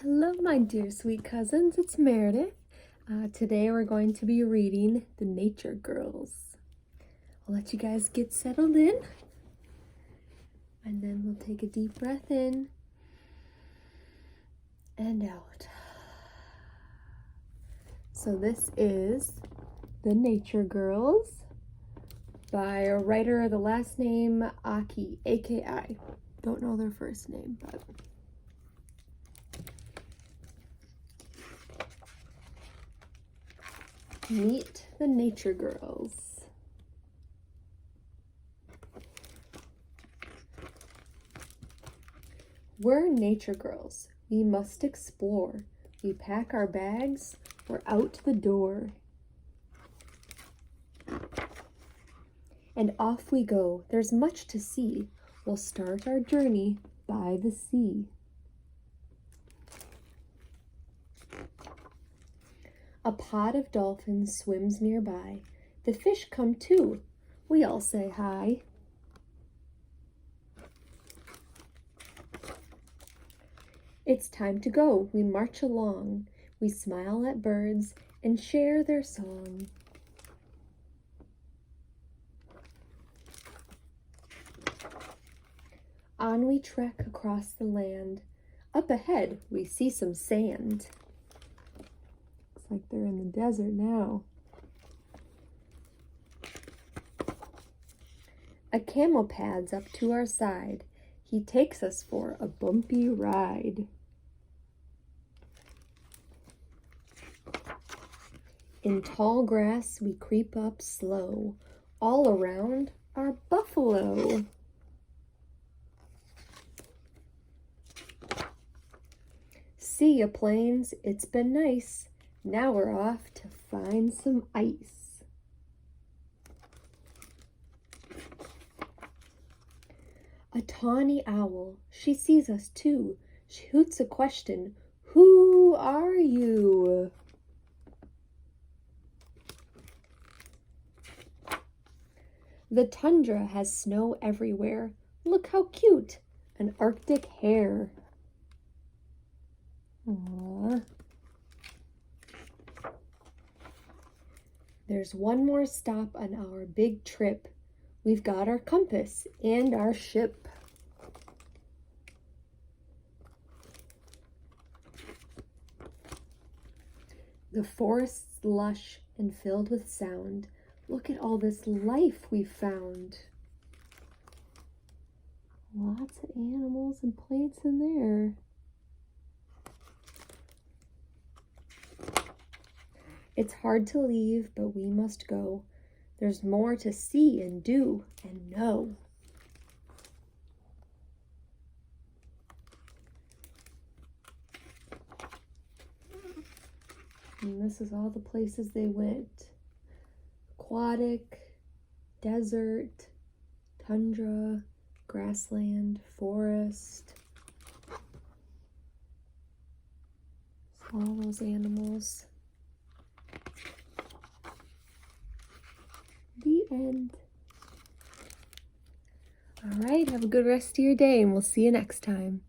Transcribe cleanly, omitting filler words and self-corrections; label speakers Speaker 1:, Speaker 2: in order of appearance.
Speaker 1: Hello, my dear sweet cousins. It's Meredith. Today we're going to be reading The Nature Girls. I'll let you guys get settled in, and then we'll take a deep breath in and out. So this is The Nature Girls by a writer of the last name Aki, A-K-I. Don't know their first name, but... Meet the Nature Girls. We're nature girls. We must explore. We pack our bags. We're out the door. And off we go. There's much to see. We'll start our journey by the sea. A pod of dolphins swims nearby. The fish come too. We all say hi. It's time to go. We march along. We smile at birds and share their song. On we trek across the land. Up ahead, we see some sand. Like they're in the desert now. A camel pads up to our side. He takes us for a bumpy ride. In tall grass we creep up slow. All around are buffalo. See ya, plains, it's been nice. Now we're off to find some ice. A tawny owl, she sees us too. She hoots a question, who are you? The tundra has snow everywhere. Look how cute, an Arctic hare. Aww. There's one more stop on our big trip. We've got our compass and our ship. The forest's lush and filled with sound. Look at all this life we've found. Lots of animals and plants in there. It's hard to leave, but we must go. There's more to see and do and know. And this is all the places they went. Aquatic, desert, tundra, grassland, forest. All those animals. The end. All right, have a good rest of your day, and we'll see you next time.